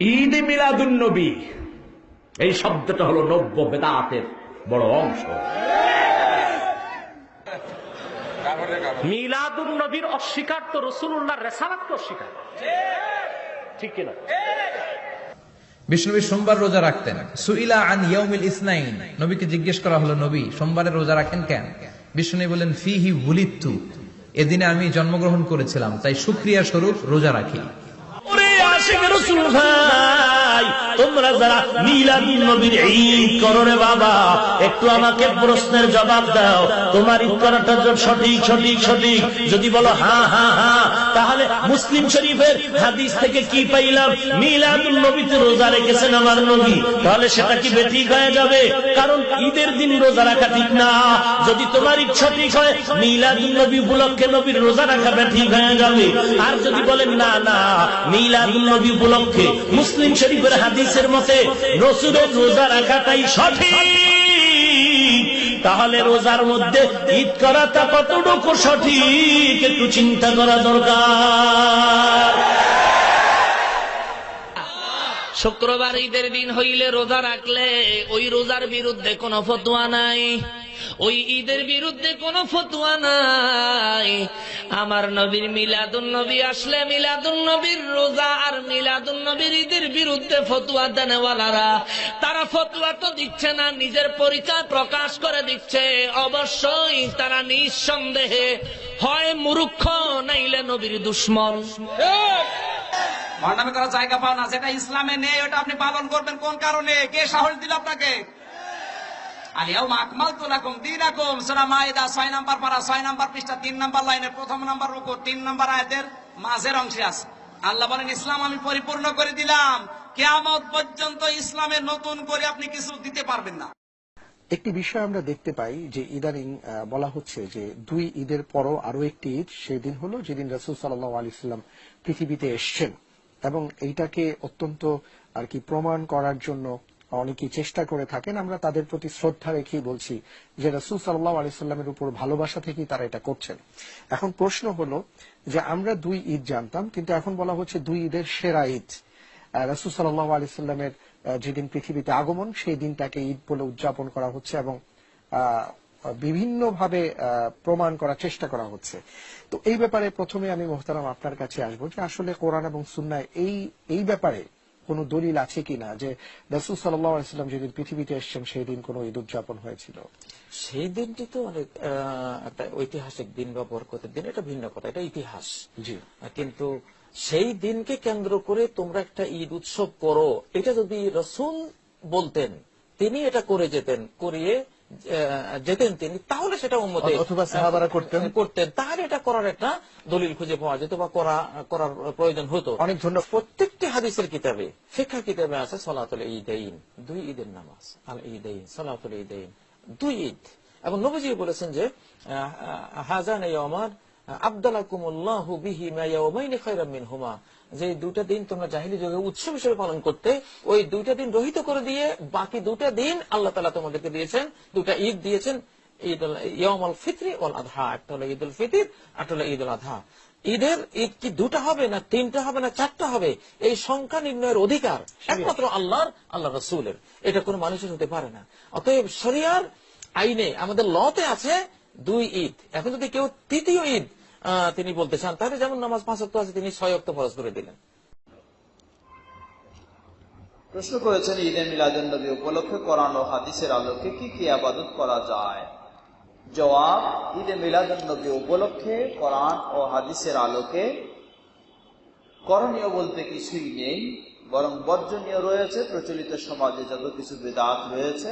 ঈদ মিলাদুন নবী এই শব্দটা হলো নব্য বেদাতের বড় অংশ। মিলাদুন নবীর অস্বীকার তো রাসূলুল্লাহর রিসালাতকে অস্বীকার, ঠিক কিনা? বিষ্ণুনবী সোমবার রোজা রাখতেন। সুইলা আন ইয়াউমিল ইসনাইন, নবীকে জিজ্ঞেস করা হলো, নবী সোমবারে রোজা রাখেন কেন? বিষ্ণুনবী বলেন, ফিহি উলিদতু, এদিনে আমি জন্মগ্রহণ করেছিলাম, তাই শুকরিয়া স্বরূপ রোজা রাখি। ওরে আশিক রাসূল ভাই, তোমরা যারা মিলাদুন নবীর ঈদ করো রে বাবা, একটু আমাকে প্রশ্নের জবাব দাও। তোমার ঈদ করাটা সঠিক সঠিক সঠিক যদি বলো হ্যাঁ হ্যাঁ হ্যাঁ, তাহলে মুসলিম শরীফের হাদিস থেকে কি পাইলাম? মিলাদুন নবীতে রোজা রেখেছেন আমার নবী, তাহলে সেটা কি বেঠিক হয়ে যাবে? কারণ ঈদের দিন রোজা রাখা ঠিক না। যদি তোমার ঈদ সঠিক হয়, মিলাদুন নবী উপলক্ষে নবীর রোজা রাখা বেঠিক হয়ে যাবে। আর যদি বলেন না না, মিলাদুন নবী উপলক্ষে মুসলিম শরীফের হাদিসের মতে রাসূলের রোজা রাখাটাই সঠিক, তাহলে রোজার মধ্যে ঈদ করাটা কতটুকু সঠিক একটু চিন্তা করা দরকার। শুক্রবার ঈদের দিন হইলে রোজা রাখলে ওই রোজার বিরুদ্ধে কোনো ফতোয়া নাই, ওই ঈদের বিরুদ্ধে কোনো ফতোয়া নাই। আমার নবীর মিলাদুন নবী আসলে মিলাদুন নবীর রোজা আর মিলাদুন নবীর ঈদের বিরুদ্ধে ফতোয়া দেনেওয়ালারা, তারা ফতোয়া তো দিচ্ছে না, নিজের পরিচয় প্রকাশ করে দিচ্ছে। অবশ্যই তারা নিঃসন্দেহে হয় মূর্খ নাইলে নবীর দুশমন। ভণ্ডামি করার জায়গা পাও না, যেটা ইসলামে নেই ওটা আপনি পালন করবেন কোন কারণে? কে সাহস দিল আপনাকে? আলিয়াউমা আকমালতু লাকুম দীনাকুম, সূরা মাইদা 6 নাম্বার পারা 6 নাম্বার পৃষ্ঠা 3 নাম্বার লাইনের প্রথম নাম্বার রুকু 3 নাম্বার আয়াতের মাঝের অংশে আছে। আল্লাহ বলেন, ইসলাম আমি পরিপূর্ণ করে দিলাম, কিয়ামত পর্যন্ত ইসলামে নতুন করে আপনি কিছু দিতে পারবেন না। একটি বিষয় আমরা দেখতে পাই যে ইদানিং বলা হচ্ছে যে দুই ঈদের পরও আরো একটি ঈদ, সেই দিন হলো যেদিন রাসূল সাল্লাল্লাহু আলাইহি ওয়াসাল্লাম পৃথিবীতে এসেছেন, এবং এইটাকে অত্যন্ত আর কি প্রমাণ করার জন্য অনেকেই চেষ্টা করে থাকেন। আমরা তাদের প্রতি শ্রদ্ধা রেখেই বলছি যে রাসূল সাল্লাল্লাহু আলাইহি ওয়াসাল্লামের উপর ভালোবাসা থেকেই তারা এটা করছেন। এখন প্রশ্ন হলো যে আমরা দুই ঈদ জানতাম, কিন্তু এখন বলা হচ্ছে দুই ঈদের সেরা ঈদ রাসূল সাল্লাল্লাহু আলাইহি ওয়াসাল্লামের যেদিন পৃথিবীতে আগমন, সেই দিনটাকে ঈদ বলে উদযাপন করা হচ্ছে এবং বিভিন্নভাবে প্রমাণ করার চেষ্টা করা হচ্ছে। তো এই ব্যাপারে প্রথমে আমি মোহতারাম আপনার কাছে আসবো যে আসলে কোরআন এবং সুন্নাহ এই ব্যাপারে কোন দলিল আছে কিনা যে রাসূল সাল্লাল্লাহু আলাইহি ওয়াসাল্লাম যেদিন পৃথিবীতে এসেছেন সেই দিন কোন ঈদ উদযাপন হয়েছিল? সেই দিনটি তো অনেক একটা ঐতিহাসিক দিন বা বরকতের দিন, এটা ভিন্ন কথা, এটা ইতিহাস। জি, কিন্তু সেই দিনকে কেন্দ্র করে তোমরা একটা ঈদ উৎসব করো, এটা যদি রাসূল বলতেন, তিনি এটা করে করিয়ে যেতেন তিনি, তাহলে সেটা উম্মতে অথবা সাহাবারা করতেন, তাহলে এটা করার একটা দলিল খুঁজে পাওয়া যেত বা করার প্রয়োজন হতো। অনেক ধন্যবাদ। প্রত্যেকটি হাদিসের কিতাবে, শিক্ষা কিতাবে আছে সালাতুল ঈদাইন, দুই ঈদের নামাজ, আল ঈদাইন, সালাতুল ঈদাইন, দুই ঈদ। এবং নবীজি বলেছেন যে হাজান ইয়াউমান আবদালাকুমুল্লাহু বিহিমা ইয়াউমাইনি খায়রাম মিনহুমা, যে দুইটা দিন তোমরা জাহিলি যুগে উৎসব হিসেবে পালন করতে, ওই দুইটা দিন রহিত করে দিয়ে বাকি দুটা দিন আল্লাহ তাআলা তোমাদেরকে দিয়েছেন, দুটা ঈদ দিয়েছেন, ইয়াউমুল ফিতরি ওয়াল আযহা। একটা হলো ঈদুল ফিতর, একটা হলো ঈদুল আযহা। ঈদের ঈদ কি দুটা হবে না তিনটা হবে না চারটা হবে, এই সংখ্যা নির্ণয়ের অধিকার একমাত্র আল্লাহ রাসূলের, এটা কোনো মানুষের হতে পারে না। অতএব শরিয়ার আইনে আমাদের লতে আছে দুই ঈদ। এখন যদি কেউ তৃতীয় ঈদ তিনি বলতে চান, তাহলে যেমন নামাজ 5 ওয়াক্ত আছে, তিনি 6 ওয়াক্ত ফরজ করে দিলেন। প্রশ্ন করেছেন, ঈদে মিলাদুন নবী উপলক্ষে কোরআন ও হাদিসের আলোকে কি কি ইবাদত করা যায়? জবাব, ঈদে মিলাদুন নবী উপলক্ষে কোরআন ও হাদিসের আলোকে করণীয় বলতে কিছুই নেই, বরং বর্জনীয় রয়েছে। প্রচলিত সমাজে যত কিছু বিদআত রয়েছে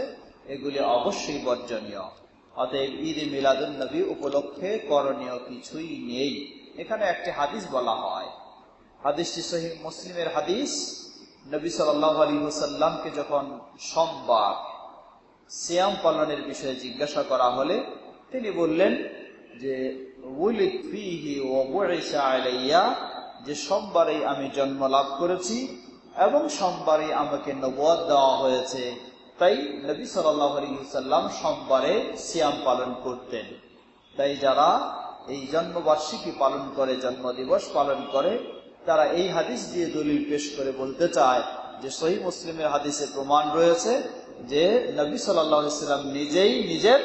এগুলি অবশ্যই বর্জনীয়। অতএব ঈদে মিলাদুন নবী উপলক্ষে করণীয় কিছুই নেই। এখানে একটি হাদিস বলা হয়, হাদিসটি সহিহ মুসলিমের হাদিস। নবী সাল্লাল্লাহু আলাইহি ওয়াসাল্লামকে যখন সোমবার সিয়াম পালনের বিষয়ে জিজ্ঞাসা করা হলে তিনি বললেন যে উলিদ ফীহি ওয়া বুইসা আলাইয়া, যে সোমবারেই আমি জন্ম লাভ করেছি এবং সোমবারেই আমাকে নবুয়ত দেওয়া হয়েছে। তাই নবী সাল্লাল্লাহু আলাইহি ওয়াসাল্লাম সোমবারে সিয়াম পালন করতেন। তাই যারা এই জন্মবার্ষিকী পালন করে, জন্মদিবস পালন করে, তারা এই হাদিস দিয়ে দলিল পেশ করে বলতে চায় যে সহিহ মুসলিমের হাদিসে প্রমাণ রয়েছে যে নবী সাল্লাল্লাহু আলাইহি ওয়াসাল্লাম নিজেই নিজের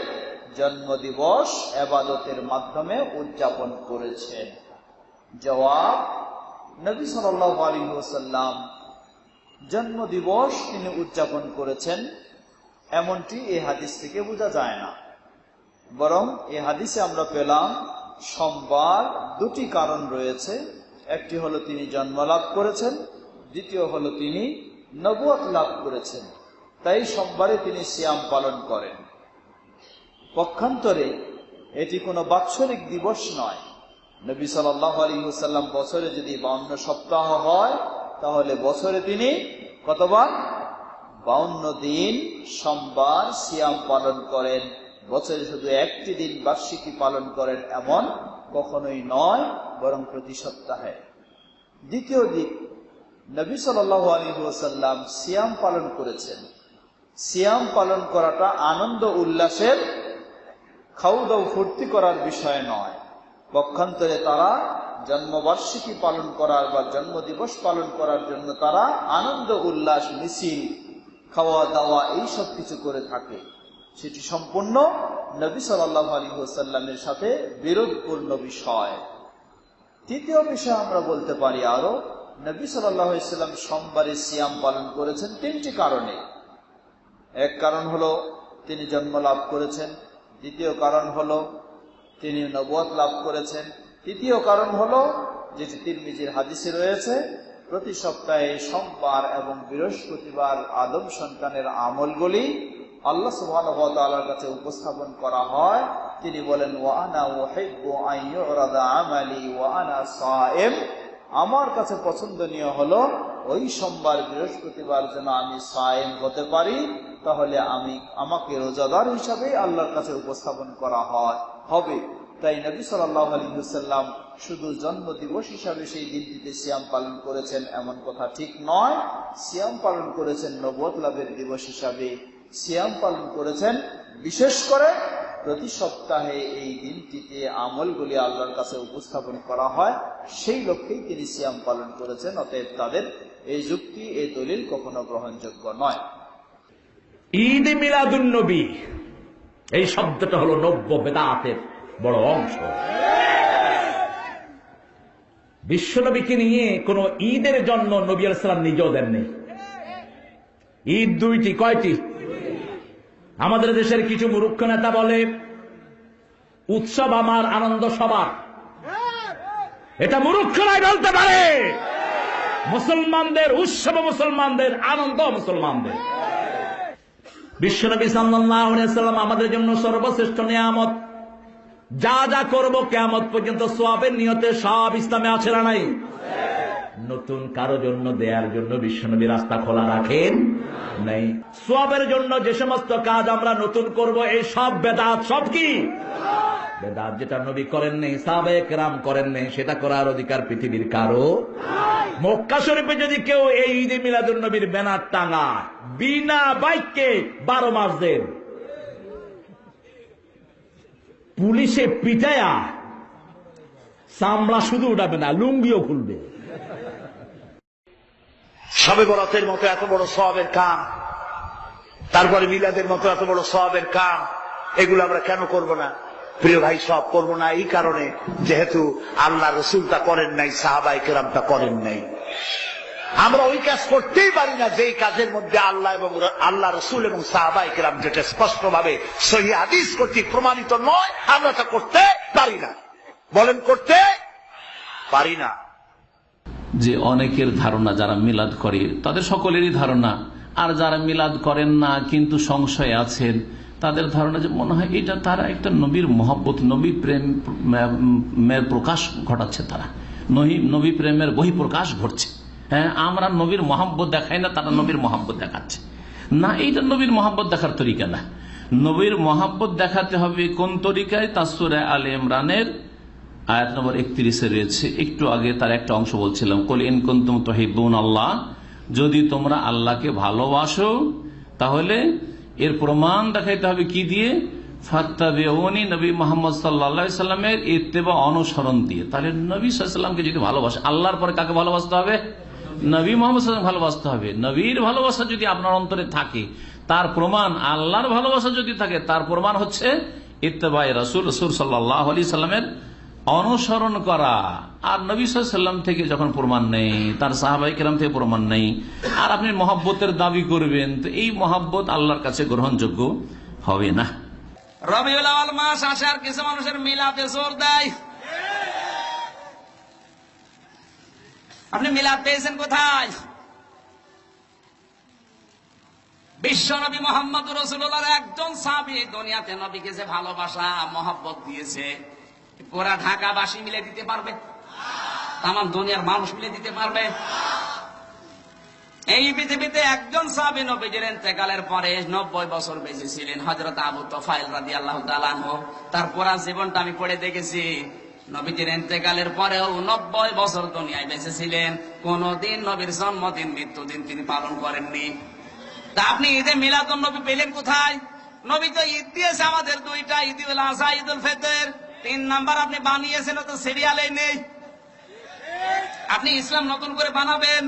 জন্মদিবস ইবাদতের মাধ্যমে উদযাপন করেছেন। জবাব, নবী সাল্লাল্লাহু আলাইহি ওয়াসাল্লাম জন্মদিবস তিনি উদযাপন করেছেন এমনটি এই হাদিস থেকে বোঝা যায় না, বরং এই হাদিসে আমরা পেলাম সোমবার দুটি কারণ রয়েছে। একটি হলো তিনি জন্ম লাভ করেছেন, দ্বিতীয় হলো তিনি নবুয়ত লাভ করেছেন, তাই সোমবারে তিনি সিয়াম পালন করেন। পক্ষান্তরে এটি কোনো বাৎসরিক দিবস নয়। নবী সাল্লাল্লাহু আলাইহি ওয়াসাল্লাম বছরে যদি 52 সপ্তাহ হয় তাহলে বছরে তিনি কতবার? 52 দিন সোমবার সিয়াম পালন করেন। বছরে শুধু একটি দিন বার্ষিকী পালন করেন এমন কখনোই নয়, বরং প্রতি সপ্তাহে। দ্বিতীয় দিক, নবী সাল্লাল্লাহু আলাইহি ওয়াসাল্লাম সিয়াম পালন করেছেন। সিয়াম পালন করাটা আনন্দ উল্লাসের, খাওয়া ফুর্তি করার বিষয় নয়। পক্ষান্তরে তারা জন্মবার্ষিকী পালন করার বা জন্মদিবস পালন করার জন্য তারা আনন্দ উল্লাস, মিছিল, খাওয়া দাওয়া এইসব কিছু করে থাকে। সেটি সম্পূর্ণ নবী সাল্লাল্লাহু আলাইহি ওয়াসাল্লামের সাথে বিরোধপূর্ণ বিষয়। তৃতীয় বিষয় আমরা বলতে পারি আরো, নবী সাল্লাল্লাহু আলাইহি ওয়াসাল্লাম সোমবারে সিয়াম পালন করেছেন তিনটি কারণে। এক কারণ হলো তিনি জন্ম লাভ করেছেন, দ্বিতীয় কারণ হলো তিনি নবুয়ত লাভ করেছেন, তৃতীয় কারণ হলো যেটি তিরমিজির হাদিসে রয়েছে, প্রতি সপ্তাহে সোমবার এবং বৃহস্পতিবার আদম সন্তানের আমলগুলি আল্লাহ সুবহানাহু ওয়া তাআলার কাছে উপস্থাপন করা হয়। তিনি বলেন, ওয়া আনা উহিব্বু আন ইউরাদা আমালি ওয়া আনা সায়েম, আমার কাছে পছন্দনীয় হলো ওই সোমবার বৃহস্পতিবার যেন আমি সায়েম হতে পারি, তাহলে আমাকে রোজাদার হিসাবে আল্লাহর কাছে উপস্থাপন করা হবে। তাই নবী সাল্লাল্লাহু আলাইহি ওয়াসাল্লাম শুধু জন্মদিবস হিসাবে সেই দিনটিতে সিয়াম পালন করেছেন এমন কথা ঠিক নয়। সিয়াম পালন করেছেন নবুয়ত লাভের দিবস হিসাবে, সিয়াম পালন করেছেন বিশেষ করে প্রতি সপ্তাহে এই দিনটিতে আমলগুলি আল্লাহর কাছে উপস্থাপন করা হয়, সেই লক্ষ্যেই তিনি সিয়াম পালন করেছেন। অতএব তাদের এই যুক্তি, এই দলিল কখনো গ্রহণযোগ্য নয়। ঈদ মিলাদুন নবী এই শব্দটা হলো নব্য বেদাতের বড় অংশ। বিশ্বনবীকে নিয়ে কোন ঈদের জন্য নবী আলাইহিস সালাম নিজেও দেননি। ঈদ দুইটি, কয়টি? আমাদের দেশের কিছু মূর্খ নেতা বলে উৎসব আমার, আনন্দ সবার। এটা মূর্খরাই বলতে পারে। মুসলমানদের উৎসব মুসলমানদের, আনন্দ মুসলমানদের। বিশ্বনবী সাল্লাল্লাহু আলাইহি ওয়াসাল্লাম আমাদের জন্য সর্বশ্রেষ্ঠ নিয়ামত। যা যা করব কিয়ামত পর্যন্ত সওয়াবের নিয়তে সব ইসলামে আছে না নাই? নতুন কারো জন্য দেয়ার জন্য বিশ্বনবী রাস্তা খোলা রাখেন নাই। সওয়াবের জন্য যে সমস্ত কাজ আমরা নতুন করব এই সব বেদাত। সব কি বেদাত? যেটা নবী করেন নাই, সাহাবায়ে কেরাম করেন নাই, সেটা করার অধিকার পৃথিবীর কারো। মক্কা শরীফে যদি কেউ এই ঈদে মিলাদুন নবীর ব্যানার টাঙায়, বিনা বাইকে 12 মাস দেন, পুলিশে পিটায়া চামড়া শুধু উঠাবে না, লুঙ্গিও খুলবে। শবে বরাতের মতো এত বড় সওয়াবের কাম, তারপরে মিলাদের মতো এত বড় সওয়াবের কাম, এগুলো আমরা কেন করব না? প্রিয় ভাই, সব করবো না এই কারণে যেহেতু আল্লাহ রসুলটা করেন নাই, সাহাবায়ে কেরামটা করেন নাই। আমরা ওই কাজ করতেই পারি না যেই কাজের মধ্যে আল্লাহ রসুল এবং সাহাবায়ে কেরাম যেটা স্পষ্ট ভাবে সহিহ হাদিস কর্তৃক প্রমাণিত নয়, আমরা তা করতে পারি না। বলেন, করতে পারি না। যে অনেকের ধারণা, যারা মিলাদ করে তাদের সকলেরই ধারণা, আর যারা মিলাদ করেন না কিন্তু সংশয় আছেন তাদের ধারণা যে মনে হয় এটা তারা একটা নবীর মহব্বত, নবী প্রেমের প্রকাশ ঘটাচ্ছে, তারা নবী প্রেমের বহিঃপ্রকাশ ঘটছে। হ্যাঁ, আমরা নবীর মহব্বত দেখাই না, তারা নবীর মহব্বত দেখাচ্ছে। না, এইটা নবীর মহব্বত দেখার তরিকা না। নবীর মহব্বত দেখাতে হবে কোন তরিকায়? তা সূরা আলে ইমরানের আয়াত নম্বর 31 রয়েছে। একটু আগে তার একটা অংশ বলছিলাম, কুল ইন কুনতুম তুহিব্বুন আল্লাহ, যদি তোমরা আল্লাহকে ভালোবাসো তাহলে এর প্রমাণ দেখাইতে হবে কি দিয়ে? ফাত্তাবিউনি, নবী মুহাম্মদ সাল্লাল্লাহু আলাইহি সাল্লামের ইত্তেবা অনুসরণ দিয়ে। তাহলে নবী সাল্লাল্লাহু আলাইহি সাল্লামকে যদি ভালোবাসে, আল্লাহর পরে কাকে ভালোবাসতে হবে? নবী মুহাম্মদ সাল্লাল্লাহু আলাইহি সাল্লাম ভালোবাসতে হবে। নবীর ভালোবাসা যদি আপনার অন্তরে থাকে তার প্রমাণ, আল্লাহর ভালোবাসা যদি থাকে তার প্রমাণ হচ্ছে ইত্তেবায়ে রাসূল, রাসূল সাল্লাল্লাহু আলাইহি সাল্লামের অনুসরণ করা। আর নবী সাল্লাল্লাহু আলাইহি সাল্লাম থেকে যখন প্রমাণ নেই, তার সাহাবায়ে কেরাম থেকে প্রমাণ নেই, আর আপনি মহব্বতের দাবি করবেন, তো এই মহব্বত আল্লাহর কাছে গ্রহণযোগ্য হবে না। রবিউল আউয়াল মাস আসে আর কিছু মানুষের মিলাদে জোর দেয়। আপনি মিলাদ পেয়েছেন কোথায়? বিশ্ব নবী মুহাম্মদুর রাসূলুল্লাহর একজন সাহাবী দুনিয়াতে নবীকে যে ভালোবাসা মহব্বত দিয়েছে, পুরা ঢাকাবাসী মিলে দিতে পারবে? তামাম দুনিয়ার মানুষ মিলে দিতে পারবে? এই পৃথিবীতে একজন সাহাবী নবীজির ইন্তেকালের পরে 90 বছর বেঁচে ছিলেন, হযরত আবু তুফাইল রাদিয়াল্লাহু তাআলা আনহু। তার পুরা জীবনটা আমি পড়ে দেখেছি। নবীজির ইন্তেকালের পরেও 90 বছর দুনিয়ায় বেঁচে ছিলেন, কোনদিন নবীর জন্মদিন মৃত্যুদিন তিনি পালন করেননি। তা আপনি ঈদে মিলাদুন নবী পেলেন কোথায়? নবী তো ঈদ দিয়েছে আমাদের দুইটা, ঈদুল আযহা, ঈদুল ফিতর। 3 নাম্বার আপনি বানিয়েছেন, তো সিরিয়ালে নেই। আপনি ইসলাম নতুন করে বানাবেন?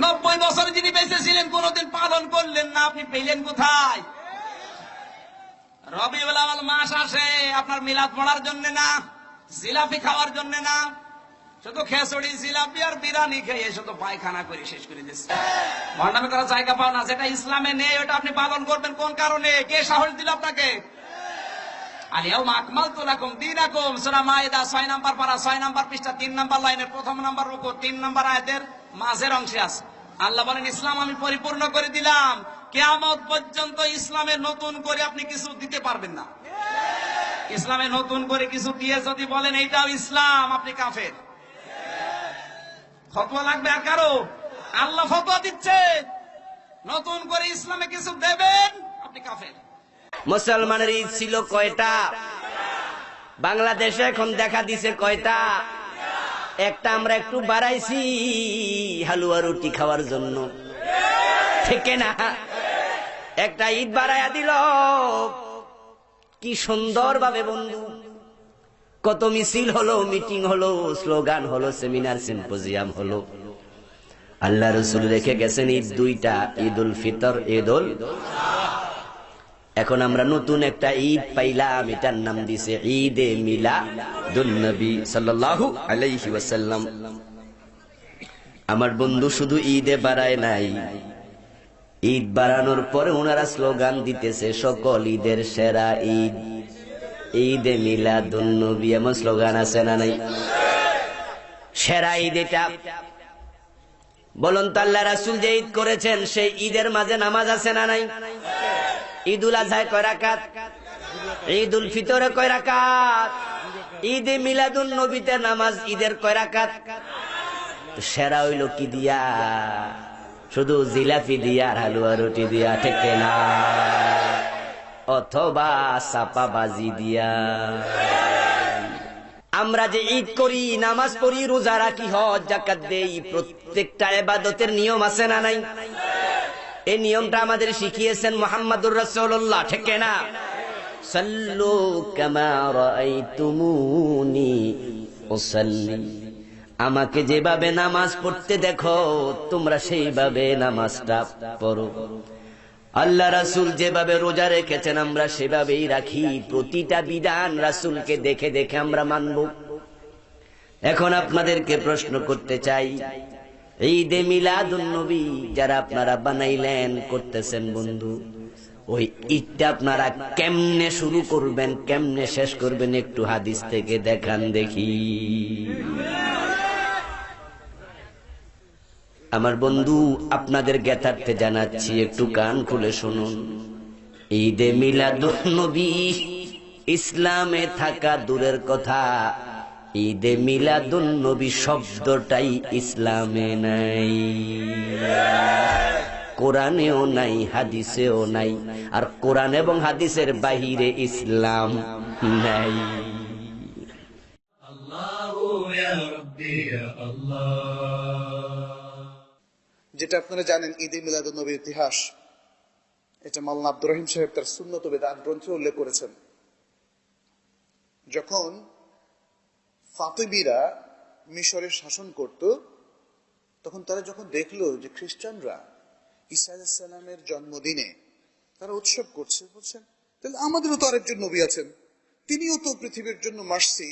90 বছর যিনি বেঁচে ছিলেন কোনদিন পালন করলেন না, আপনি পেলেন কোথায়? রবিউল আউয়াল মাস আসে আপনার মিলাদ পড়ার জন্য না, জিলাপি খাওয়ার জন্য না। শুধু খেচড়ি, জিলাপি আর বিরিয়ানি খেয়ে শুধু পায়খানা করে শেষ করে দিচ্ছে। ভণ্ডামি করার জায়গা পাও না। যেটা ইসলামে নেই ওটা আপনি পালন করবেন কোন কারণে? কে সাহস দিল আপনাকে? আল-ইয়াউমা আকমালতু লাকুম দীনাকুম, সূরা মায়েদা 6 নাম্বার পারা, 6 নাম্বার পৃষ্ঠা, 3 নাম্বার লাইনের 1 নাম্বার রুকু, 3 নাম্বার আয়াতের মাঝের অংশে আছে। আল্লাহ বলেন, ইসলাম আমি পরিপূর্ণ করে দিলাম। কিয়ামত পর্যন্ত ইসলামে নতুন করে আপনি কিছু দিতে পারবেন না। ইসলামে নতুন করে কিছু দিয়ে যদি বলেন এইটাও ইসলাম, আপনি কাফের। ফতোয়া লাগবে আর কারো? আল্লাহ ফতোয়া দিচ্ছে, নতুন করে ইসলামে কিছু দেবেন, আপনি কাফের। মুসলমানের ঈদ ছিল কয়টা? বাংলাদেশে এখন দেখা দিছে কয়টা? একটা আমরা একটু বাড়াইছি হালুয়া রুটি খাওয়ার জন্য, ঠিক না? একটা ঈদ বাড়াইয়া দিল, কি সুন্দর ভাবে বন্ধু, কত মিছিল হলো, মিটিং হলো, স্লোগান হলো, সেমিনার সিম্পোজিয়াম হলো। আল্লাহ রাসূল রেখে গেছেন ঈদ দুইটা, ঈদুল ফিতর, ঈদুল। এখন আমরা নতুন একটা ঈদ পাইলাম, এটার নাম দিছে ঈদে মিলাদুন নবী সাল্লাল্লাহু আলাইহি ওয়াসাল্লাম। আমার বন্ধু শুধু ঈদে বাড়ায় নাই, ঈদ বাড়ানোর পরে ওনারা স্লোগান দিতেছে সকল ঈদের সেরা ঈদ ঈদে মিলাদুন নবী। এমন স্লোগান আছে না নাই? সেরা ঈদ এটা। বলুন তো আল্লাহ রাসূল যে ঈদ করেছেন সেই ঈদের মাঝে নামাজ আছে না নাই? ঈদুল আযহায় কয় রাকাত? ঈদুল ফিতরে কয় রাকাত? ঈদে মিলাদুন নবীতে নামাজ ঈদের কয় রাকাত? সেরা হইল কি দিয়া? শুধু জিলাপি দিয়া আর হালুয়া রুটি দিয়া, ঠিক না? অথবা সাপাবাজি দিয়া। আমরা যে ঈদ করি, নামাজ পড়ি, রোজা রাখি, হজ যাকাত দেই, প্রত্যেকটা ইবাদতের নিয়ম আছে না নাই? এই নিয়মটা আমাদের শিখিয়েছেন মুহাম্মদুর রাসূলুল্লাহ, ঠিক না? সাল্লু কামা রাআইতুমুনি উসাল্লি, আমাকে যেভাবে নামাজ পড়তে দেখো তোমরা সেইভাবে নামাজটা পড়ো। আল্লাহ রাসূল যেভাবে রোজা রেখেছেন আমরা সেভাবেই রাখি। প্রতিটা বিধান রাসূলকে দেখে দেখে আমরা মানব। এখন আপনাদেরকে প্রশ্ন করতে চাই, ঈদে মিলাদুন নবী যারা আপনারা বানাইলেন, করতেছেন বন্ধু, ওই ঈদটা আপনারা কেমনে শুরু করবেন, কেমনে শেষ করবেন, একটু হাদিস থেকে দেখান দেখি। আমার বন্ধু আপনাদের জ্ঞাতার্থে জানাচ্ছি, একটু কান খুলে শুনুন। ঈদে মিলাদুন নবী ইসলামে থাকা দূরের কথা, ঈদে মিলাদুন নবী শব্দটাই ইসলামে নাই, কোরআনেও নাই, হাদিসেও নাই। আর কোরআন এবং হাদিসের বাহিরে ইসলাম নাই। যেটা আপনারা জানেন ঈদে মিলাদুন নবীর ইতিহাস, এটা মাওলানা আব্দুর রহিম সাহেব তার সুন্নত বেদাত গ্রন্থে উল্লেখ করেছেন। যখন ফাতিমিরা মিশরে শাসন করত, তখন তারা যখন দেখলো যে খ্রিস্টানরা ঈসা আলাইহিস সালামের জন্মদিনে তারা উৎসব করছে, বলছেন তাহলে আমাদেরও তো আরেকজন নবী আছেন, তিনিও তো পৃথিবীর জন্য মার্সি,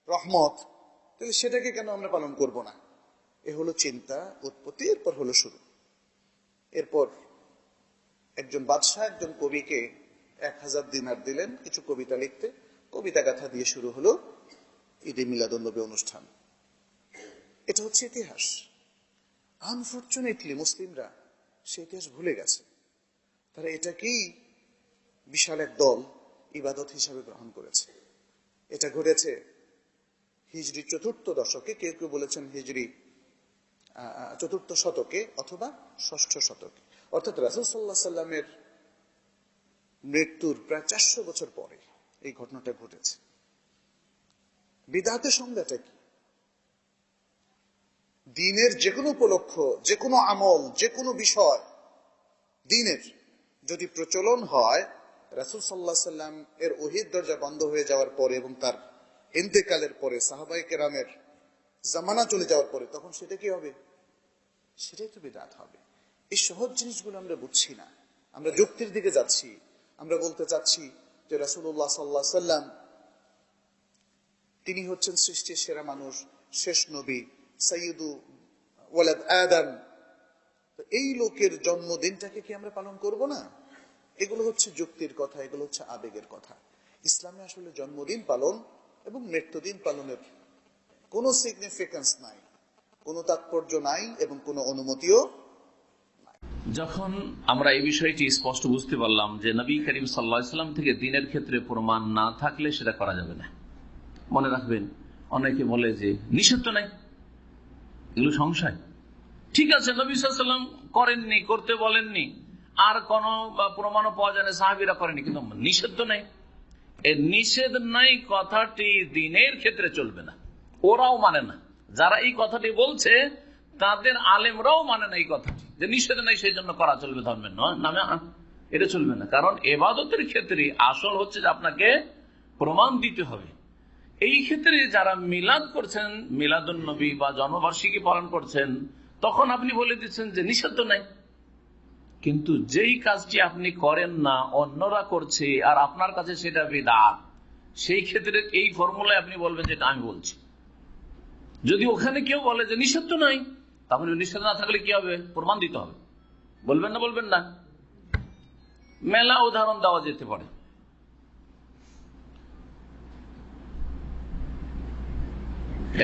রহমত, তাহলে সেটাকে কেন আমরা পালন করব না? এ হলো চিন্তা, উৎপত্তি, এরপর হলো শুরু। এরপর একজন বাদশাহ একজন কবিকে 1000 দিনার দিলেন কিছু কবিতা লিখতে। কবিতা গাথা দিয়ে শুরু হলো ঈদে মিলাদুন্নবী অনুষ্ঠান। এটা হচ্ছে ইতিহাস। আনফরচুনেটলি মুসলিমরা সে ইতিহাস ভুলে গেছে। তারা এটাকেই বিশাল এক দল ইবাদত হিসাবে গ্রহণ করেছে। এটা ঘটেছে হিজরি 4th দশকে, কেউ কেউ বলেছেন হিজরি 4th শতকে অথবা 6ষ্ঠ শতকে, অর্থাৎ রাসূল সাল্লাল্লাহু আলাইহি সাল্লামের মৃত্যুর প্রায় 400 বছর পরে এই ঘটনাটা ঘটেছে। বিদআতের সংজ্ঞাটা কি? দ্বীনের যে কোনো উপলক্ষ, যে কোনো আমল, যে কোনো বিষয় দ্বীনের যদি প্রচলন হয় রাসূল সাল্লাল্লাহু আলাইহি সাল্লাম এর ওহীর দরজা বন্ধ হয়ে যাওয়ার পরে এবং তার ইন্তেকালের পরে, সাহাবায়ে কেরামের জামানা চলে যাওয়ার পরে, তখন সেটা কি হবে? সেটাই তো বিদআত হবে। এই সহজ জিনিসগুলো আমরা বুঝছি না, আমরা যুক্তির দিকে যাচ্ছি। আমরা বলতে চাচ্ছি যে রাসূলুল্লাহ সাল্লাল্লাহু আলাইহি সাল্লাম তিনি হচ্ছেন সৃষ্টির সেরা মানুষ, শেষ নবী, সাইয়্যিদু ওয়ালাদ আদম। তো এই লোকের জন্মদিনটাকে কি আমরা পালন করব না? এগুলো হচ্ছে যুক্তির কথা, এগুলো হচ্ছে আবেগের কথা। ইসলামে আসলে জন্মদিন পালন এবং মৃত্যুদিন পালনের কোনো সিগনিফিকেন্স নাই, কোনো তাৎপর্য নাই এবং কোনো অনুমতিও। যখন আমরা এই বিষয়টি স্পষ্ট বুঝতে পারলাম যে নবী করিম সাল্লাল্লাহু আলাইহি সাল্লাম থেকে দ্বীনের ক্ষেত্রে প্রমাণ না থাকলে সেটা করা যাবে না। মনে রাখবেন, অনেকে বলে যে নিষেধ তো নাই, এগুলো সংশয়। ঠিক আছে, নবী সাল্লাল্লাহু আলাইহি সাল্লাম করেননি, করতে বলেননি, আর কোন প্রমাণও পাওয়া যায় না সাহাবীরা করেনি, কিন্তু নিষেধ তো নাই। এই নিষেধ নাই কথাটি দ্বীনের ক্ষেত্রে চলবে না, ওরাও মানে না। যারা এই কথাটি বলছে তাদের আলেমরাও মানে না এই কথাটি, যে নিষেধ নাই সেই জন্য করা চলবে ধর্মের নামে, এটা চলবে না। কারণ ইবাদতের ক্ষেত্রে আসল হচ্ছে যে আপনাকে প্রমাণ দিতে হবে। এই ক্ষেত্রে যারা মিলাদ করছেন, মিলাদুন নবী বা জন্মবার্ষিকী পালন করছেন, তখন আপনি বলে দিচ্ছেন যে নিষেধ নাই। কিন্তু যেই কাজটি আপনি করেন না, অন্যরা করছে আর আপনার কাছে সেটা বিদআত, সেই ক্ষেত্রে এই ফর্মুলায় আপনি বলবেন যেটা আমি বলছি। যদি ওখানে কেউ বলে যে নিষেধ নাই, তাহলে নিষেধ না থাকলে কি হবে? প্রমাণ দিতে হবে। বলবেন না? বলবেন না? মেলা উদাহরণ দেওয়া যেতে পারে।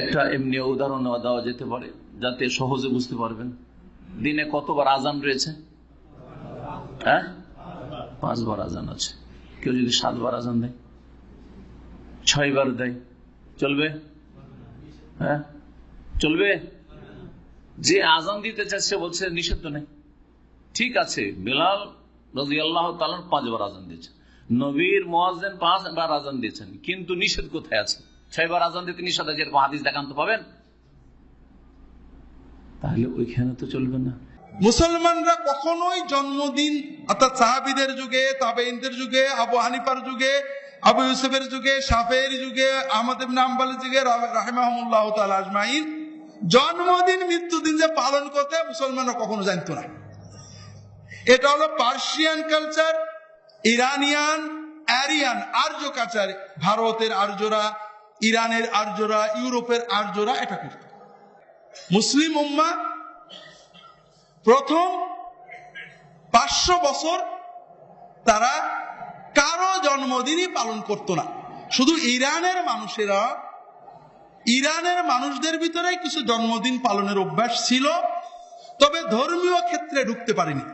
একটা এমনি উদাহরণ দেওয়া যেতে পারে যাতে সহজে বুঝতে পারবেন। দিনে কতবার আজান রয়েছে? 5 বার আজান আছে। কেউ যদি 7 বার আজান দেয়, 6 বার দেয়, চলবে? চলবে? যে আজান দিতে চাচ্ছে বলছে নিষেধ নেই। ঠিক আছে, বেলাল রাদিয়াল্লাহু তাআলা 5 বার আজান দিয়েছেন, নবীর মুয়াজ্জিন 5 বার আজান দিয়েছেন, কিন্তু নিষেধ কোথায় আছে? 6 বার আজান দিতে নিষেধ আছে, এরকম হাদিস দেখান তো পাবেন? তাহলে ওইখানে তো চলবে না। মুসলমানরা কখনোই জন্মদিন, অর্থাৎ সাহাবীদের যুগে, তাবেঈনদের যুগে, আবু হানিফার যুগে, আবু ইউসুফের যুগে, শাফিঈর যুগে, আহমদ ইবনে হাম্বলের যুগে রাহিমাহুমুল্লাহ তাআলা আজমাইন, জন্মদিন মৃত্যুদিন যে পালন করতে মুসলমানরা কখনো জানতো না। এটা হলো পার্সিয়ান কালচার, ইরানিয়ান, আরিয়ান, আর্য কালচার। ভারতের আর্যরা, ইরানের আর্যরা, ইউরোপের আর্যরা এটা করত। মুসলিম উম্মাহ প্রথম 500 বছর তারা কারো জন্মদিনই পালন করত না। শুধু ইরানের মানুষেরা, ইরানের মানুষদের ভিতরে কিছু জন্মদিন পালনের অভ্যাস ছিল, তবে ধর্মীয় ক্ষেত্রে ঢুকতে পারেনি।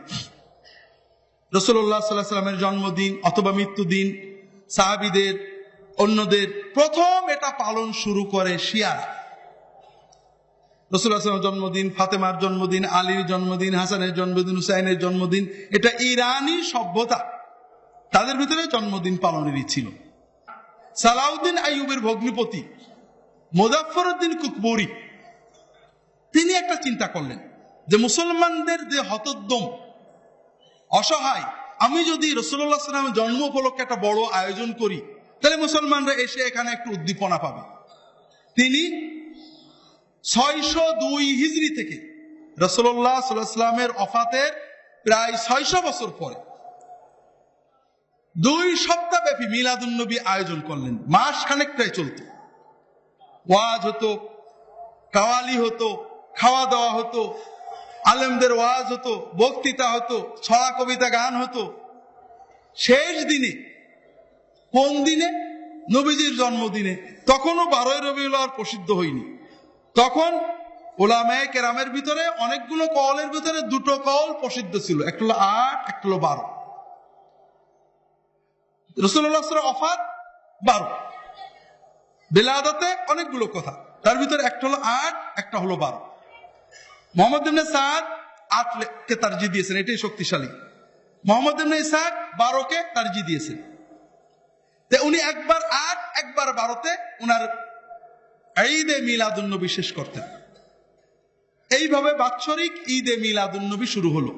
রাসূলুল্লাহ সাল্লাল্লাহু আলাইহি ওয়াসাল্লামের জন্মদিন অথবা মৃত্যুদিন, সাহাবীদের, অন্যদের প্রথম এটা পালন শুরু করে শিয়ারা। রাসূলুল্লাহ সাল্লাল্লাহু আলাইহি ওয়াসাল্লামের জন্মদিন, ফাতেমার জন্মদিন, আলীর জন্মদিন, হাসানের জন্মদিন, হুসাইনের জন্মদিন, এটা ইরানি সভ্যতা, তাদের ভিতরে জন্মদিন পালনেরই ছিল। সালাউদ্দিন আইয়ুবের ভগ্নিপতি মুজাফফরউদ্দিন কুকবরি তিনি একটা চিন্তা করলেন যে মুসলমানদের যে হতোদ্যম, অসহায়, আমি যদি রাসূলুল্লাহ সাল্লাল্লাহু আলাইহি ওয়াসাল্লামের জন্ম উপলক্ষে একটা বড় আয়োজন করি, তাহলে মুসলমানরা এসে এখানে একটু উদ্দীপনা পাবে। তিনি 602 হিজরি থেকে রাসূলুল্লাহ সাল্লাল্লাহু আলাইহি ওয়াসাল্লামের ওফাতের প্রায় 600 বছর পরে 2 সপ্তাহ ব্যাপী মিলাদুন নবী আয়োজন করলেন। মাস খানেক প্রায় চলত। ওয়াজ হতো, কাওয়ালি হতো, খাওয়া দাওয়া হতো, আলেমদের ওয়াজ হতো, বক্তৃতা হতো, ছড়া কবিতা গান হতো। শেষ দিনে, কোন দিনে? নবীজির জন্মদিনে। তখনও 12 রবিউল আউয়াল প্রসিদ্ধ হয়নি। তখন উলামায়ে কেরামের ভিতরে অনেকগুলো কওলের ভিতরে 2টো কওল প্রসিদ্ধ ছিল, একটা হলো 8, একটা হলো 12। রাসূলুল্লাহ সাল্লাল্লাহু আলাইহি ওয়াসাল্লাম ওফাত 12, বেলাদাতে অনেকগুলো কথা, তার ভিতরে একটা হলো 8, একটা হলো 12। মুহাম্মদ ইবনে সাদ 8 কে তারজিহ দিয়েছেন, এটাই শক্তিশালী। মুহাম্মদ ইবনে ইসহাক 12 কে তারজিহ দিয়েছেন। তো উনি একবার 8 একবার 12তে উনার ঈদে মিলাদুন নবী শেষ করতেন। এইভাবে বাৎসরিক ঈদে মিলাদুন নবী শুরু হলো।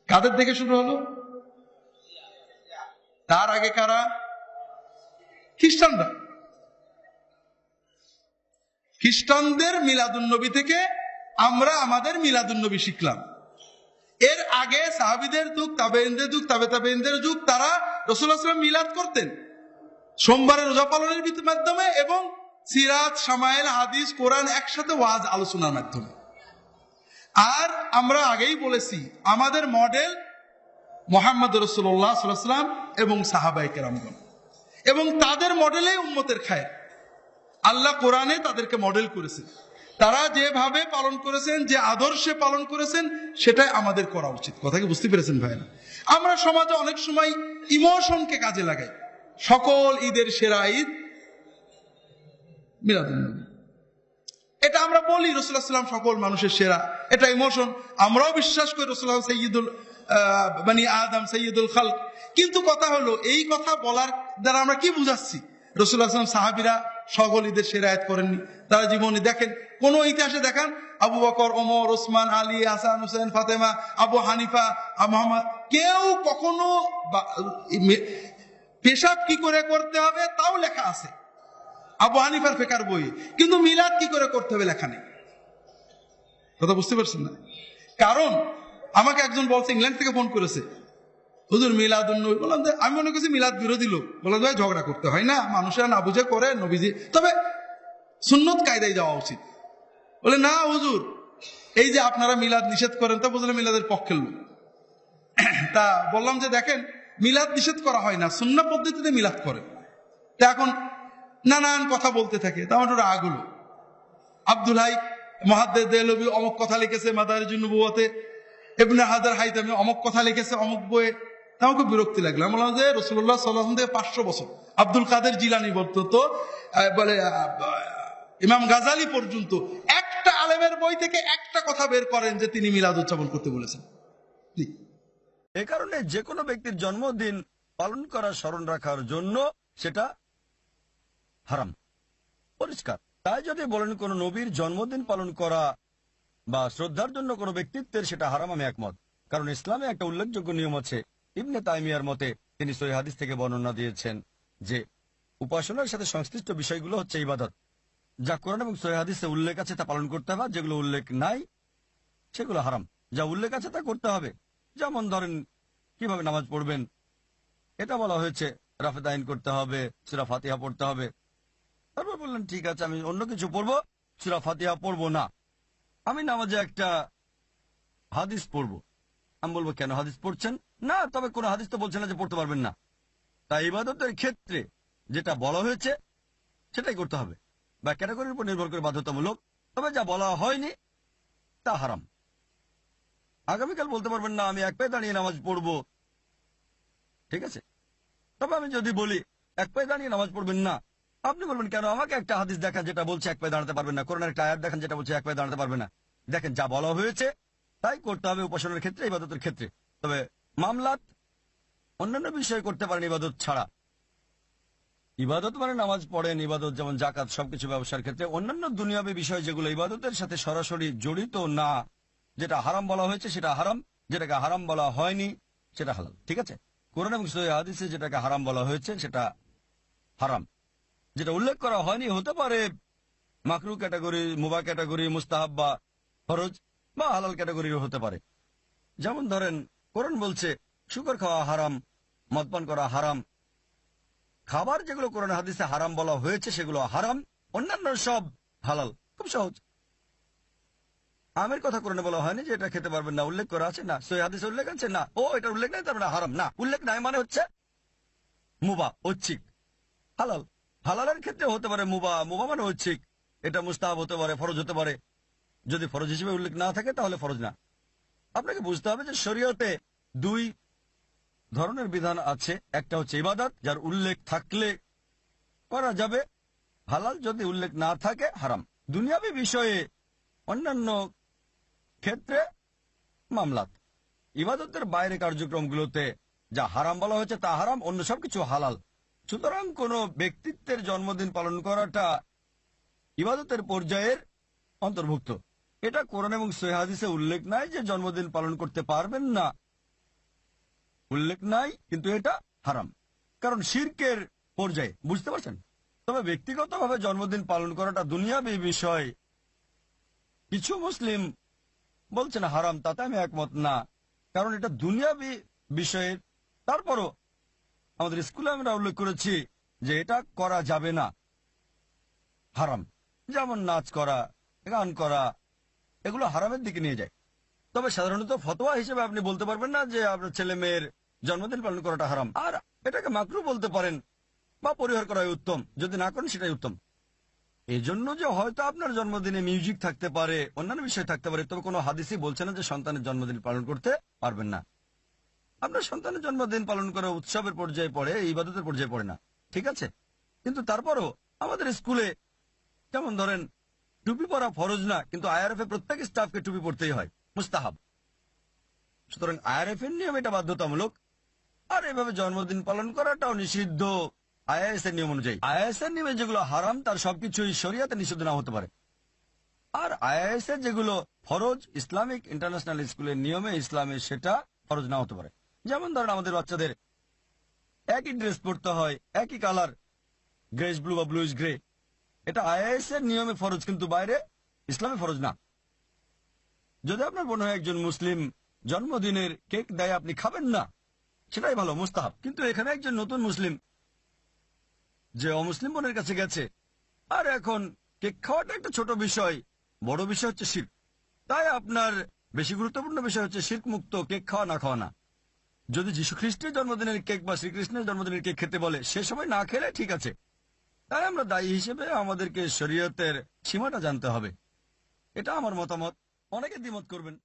কাদের থেকে শুরু হলো? তার আগে কারা? খ্রিস্টানরা। খ্রিস্টানদের মিলাদুন নবী থেকে আমরা আমাদের মিলাদুন নবী শিখলাম। এর আগে সাহাবীদের যুগ, তাবেঈনদের যুগ, তাবেঈনদের যুগ, তারা রাসূলুল্লাহ সাল্লাল্লাহু আলাইহি ওয়াসাল্লাম মিলাদ করতেন সোমবারের রোজা পালনের মাধ্যমে এবং সিরাত, শামায়েল, হাদিস, কোরআন একসাথে ওয়াজ আলোচনার মাধ্যমে। আর আমরা আগেই বলেছি আমাদের মডেল মুহাম্মদ রাসূলুল্লাহ সাল্লাল্লাহু আলাইহি ওয়াসাল্লাম এবং সাহাবায়ে কেরামগণ, এবং তাদের মডেলে উম্মতের খায়ের। আল্লাহ কোরআনে তাদেরকে মডেল করেছেন। তারা যেভাবে পালন করেছেন, যে আদর্শে পালন করেছেন, সেটাই আমাদের করা উচিত। কথা কি বুঝতে পেরেছেন ভাইরা? আমরা সমাজে অনেক সময় ইমোশনকে কাজে লাগাই। সকল ঈদের সেরা ঈদ মিলাদুন নবী, এটা আমরা বলি রাসূলুল্লাহ সাল্লাল্লাহু আলাইহি ওয়াসাল্লাম সকল মানুষের সেরা, এটা ইমোশন। আমরাও বিশ্বাস করি রাসূলুল্লাহ সাইয়্যিদুল বনি আদম, সাইয়্যিদুল খালক। কিন্তু কথা হলো, এই কথা বলার দ্বারা আমরা কি বুঝাচ্ছি? রাসূলুল্লাহ সাল্লাল্লাহু আলাইহি ওয়াসাল্লাম সাহাবীরা সকল ঈদের সেরা ঈদ করেননি। তারা জীবনে দেখেন, কোন ইতিহাসে দেখান আবু বকর, ওমর, ওসমান, আলী, হাসান, হুসেন, ফাতেমা, আবু হানিফা, মুহাম্মদ, কেউ কখনো পেশাব কি করে করতে হবে তাও লেখা আছে আবু হানিফার ফিকহের বইয়ে, কিন্তু মিলাদ কি করে করতে হবে লেখা নেই। কথা বুঝতে পারছেন না? কারণ আমাকে একজন বলছে, ইংল্যান্ড থেকে ফোন করেছে, হুজুর মিলাদুন নবী। বললাম যে আমি মনে করছি মিলাদ বিরোধী লোক। বললাম ভাই ঝগড়া করতে হয় না, মানুষেরা না বুঝে করে, নবীজি তবে সুন্নত কায়দায় যাওয়া উচিত। বলে না হুজুর, এই যে আপনারা মিলাদ নিষেধ করেন, তা বুঝলে মিলাদের পক্ষের লোক। তা বললাম যে দেখেন, মিলাদ নিষেধ করা হয় না, সুন্নাহ পদ্ধতিতে মিলাদ করে। তা এখন নানান কথা বলতে থাকে, তা আমার রাগ হলো। আব্দুল হাই মুহাদ্দিস দেহলভী অমুক কথা লিখেছে মাদারিজুন নবুওয়াতে, ইবনে হাজার হাইতামি অমুক কথা লিখেছে অমুক বইয়ে। আমাকে বিরক্তি লাগলো। আমি বললাম যে রাসূলুল্লাহ সাল্লাল্লাহু আলাইহি ওয়াসাল্লাম থেকে 500 বছর, আব্দুল কাদের জিলানী বলতো, বলে ইমাম গাজালি পর্যন্ত একটা আলেমের বই থেকে একটা কথা বের করেন যে তিনি মিলাদ উদযাপন করতে বলেছেন। এ কারণে যে কোনো ব্যক্তির জন্মদিন পালন করা, স্মরণ রাখার জন্য সেটা হারাম, পরিষ্কার। তাই যদি বলেন কোন নবীর জন্মদিন পালন করা বা শ্রদ্ধার জন্য কোনো ব্যক্তিত্বের, সেটা হারাম, আমি একমত। কারণ ইসলামে একটা উল্লেখযোগ্য নিয়ম আছে। ইবনে তাইমিয়ার মতে, তিনি সহিহ হাদিস থেকে বর্ণনা দিয়েছেন যে উপাসনার সাথে সংশ্লিষ্ট বিষয়গুলো হচ্ছে ইবাদত। যা কোরআন এবং সহিহ হাদিসে উল্লেখ আছে তা পালন করতে হবে, যেগুলো উল্লেখ নাই সেগুলো হারাম। যা উল্লেখ আছে তা করতে হবে। যেমন ধরেন কিভাবে নামাজ পড়বেন, এটা বলা হয়েছে, রাফে দাইন করতে হবে, সূরা ফাতিহা পড়তে হবে। তারপর বললেন ঠিক আছে, আমি অন্য কিছু পড়বো, সূরা ফাতিহা পড়বো না। আমি নামাজে একটা হাদিস পড়বো। আমি বলবো কেন হাদিস পড়ছেন? না, তবে কোন হাদিস তো বলছে না যে পড়তে পারবেন না। তাই ইবাদতের ক্ষেত্রে যেটা বলা হয়েছে সেটাই করতে হবে, বা ক্যাটাগরির উপর নির্ভর করে বাধ্যতামূলক। তবে যা বলা হয়নি তা হারাম। আগামীকাল বলতে পারবেন না আমি এক পায়ে দাঁড়িয়ে নামাজ পড়বো, ঠিক আছে। তবে আমি যদি বলি এক পায়ে দাঁড়িয়ে নামাজ পড়বেন না, আপনি বলবেন কেন? আমাকে একটা হাদিস দেখান যেটা বলছে এক পায়ে দাঁড়াতে পারবেন না, কোরআনের একটা আয়াত দেখান যেটা বলছে এক পায়ে দাঁড়াতে পারবে না। দেখেন, যা বলা হয়েছে তাই করতে হবে উপাসনার ক্ষেত্রে, ইবাদতের ক্ষেত্রে। তবে মামলাত অন্যান্য বিষয় করতে পারেন ইবাদত ছাড়া। ইবাদত মানে নামাজ পড়েন, ইবাদত যেমন জাকাত, সবকিছু ব্যবসার ক্ষেত্রে। অন্যান্য দুনিয়াবী বিষয় যেগুলো ইবাদতের সাথে সরাসরি জড়িত না, যেটা হারাম বলা হয়েছে সেটা হারাম, যেটাকে হারাম বলা হয়নি সেটা হালাল, ঠিক আছে? কোরআন এবং সহিহ হাদিসে যেটাকে হারাম বলা হয়েছে সেটা হারাম। যেটা উল্লেখ করা হয়নি হতে পারে মাকরু ক্যাটাগরি, মুবাহ ক্যাটাগরি, মুস্তাহাব বা ফরজ বা হালাল ক্যাটাগরিও হতে পারে। যেমন ধরেন কোরআন বলছে শুকর খাওয়া হারাম, মদপান করা হারাম। খাবার যেগুলো কোরআন হাদিসে হারাম বলা হয়েছে সেগুলো হারাম, অন্যান্য সব হালাল। খুব সহজ। আমের কথা কোরআনে বলা হয়নি যে এটা খেতে পারবেন না, উল্লেখ করা আছে না? সহিহ হাদিসে উল্লেখ আছে না? ও এটা উল্লেখ নাই তার মানে হারাম না। উল্লেখ নাই মানে হচ্ছে মুবাহ, ঐচ্ছিক। হালাল, হালালের ক্ষেত্রে হতে পারে মুবাহ, মুবাহ মানে ঐচ্ছিক। এটা মুস্তাহাব হতে পারে, ফরজ হতে পারে। যদি ফরজ হিসেবে উল্লেখ না থাকে তাহলে ফরজ না। আপনাকে বুঝতে হবে যে শরীয়তে দুই ধরনের বিধান আছে। একটা হচ্ছে ইবাদত, যার উল্লেখ থাকলে করা যাবে হালাল, যদি উল্লেখ না থাকে হারাম। দুনিয়াবি বিষয়ে অন্যান্য ক্ষেত্রে মামলাত, ইবাদতের বাইরে কার্যক্রমগুলোতে যা হারাম বলা হয়েছে তা হারাম, অন্য সবকিছু হালাল। সুতরাং কোন ব্যক্তিত্বের জন্মদিন পালন করাটা ইবাদতের পর্যায়ের অন্তর্ভুক্ত। এটা কোরআন এবং সহিহ হাদিসে উল্লেখ নাই যে জন্মদিন পালন করতে পারবেন না, উল্লেখ নাই, কিন্তু এটা হারাম কারণ শিরকের পর্যায়ে, বুঝতে পারছেন? তবে ব্যক্তিগতভাবে জন্মদিন পালন করাটা দুনিয়াবী বিষয়। কিছু মুসলিম বলছেন হারাম, তাতে আমি একমত না, কারণ এটা দুনিয়াবী বিষয়ের। তারপরও আমাদের স্কুলে আমরা উল্লেখ করেছি যে এটা করা যাবে না, হারাম। যেমন নাচ করা, গান করা, এগুলো হারামের দিকে নিয়ে যায়। তবে সাধারণত ফতোয়া হিসেবে আপনি বলতে পারবেন না যে আপনার ছেলে মেয়ের জন্মদিন পালন করাটা হারাম। আর এটাকে মাকরু বলতে পারেন বা পরিহার করাই উত্তম, যদি না করেন সেটাই উত্তম। এই জন্য যে হয়তো আপনার জন্মদিনে মিউজিক থাকতে পারে, অন্যান্য বিষয় থাকতে পারে, তবে কোনো হাদিসই বলছে না যে সন্তানের জন্মদিন পালন করতে পারবেন না। আপনার সন্তানের জন্মদিন পালন করা উৎসবের পর্যায়ে পড়ে, ইবাদতের পর্যায়ে পড়ে না, ঠিক আছে? কিন্তু তারপরও আমাদের স্কুলে যেমন ধরেন টুপি পরা ফরজ না, কিন্তু আইআরএফ এ প্রত্যেক স্টাফকে টুপি পড়তেই হয়, মুস্তাহাব। সুতরাং আইআরএফ এর নিয়ম এটা বাধ্যতামূলক। আর এভাবে জন্মদিন পালন করাটাও নিষিদ্ধ আইএস এর নিয়ম অনুযায়ী। আইএস এর নিয়মে যেগুলো হারাম তার সবকিছুই শরিয়াতে নিষিদ্ধ না হতে পারে। আর আইএস এর যেগুলো ফরজ ইসলামিক ইন্টারন্যাশনাল স্কুলের নিয়মে ইসলামে সেটা ফরজ না হতে পারে। যেমন ধরেন আমাদের বাচ্চাদের একই ড্রেস পড়তে হয়, একই কালার, গ্রেস ব্লু বা ব্লুইশ গ্রে। এটা আইএস এর নিয়মে ফরজ, কিন্তু বাইরে ইসলামে ফরজ না। যদি আপনার মনে হয় একজন মুসলিম জন্মদিনের কেক দেয়, আপনি খাবেন না, সেটাই ভালো, মুস্তাহাব। কিন্তু এখানে একজন নতুন মুসলিম যে অমুসলিম বোনের কাছে গেছে, আর এখন কেক খাওয়াটা একটা ছোট বিষয়, বড় বিষয় হচ্ছে শিরক। তাই আপনার বেশি গুরুত্বপূর্ণ বিষয় হচ্ছে শিরক মুক্ত কেক খাওয়া না খাওয়া না। যদি যীশু খ্রিস্টের জন্মদিনের কেক বা শ্রীকৃষ্ণের জন্মদিনের কেক খেতে বলে, সে সময় না খেলে ঠিক আছে। তাই আমরা দায়ী হিসেবে আমাদেরকে শরীয়তের সীমাটা জানতে হবে। এটা আমার মতামত, অনেকে দ্বিমত করবেন।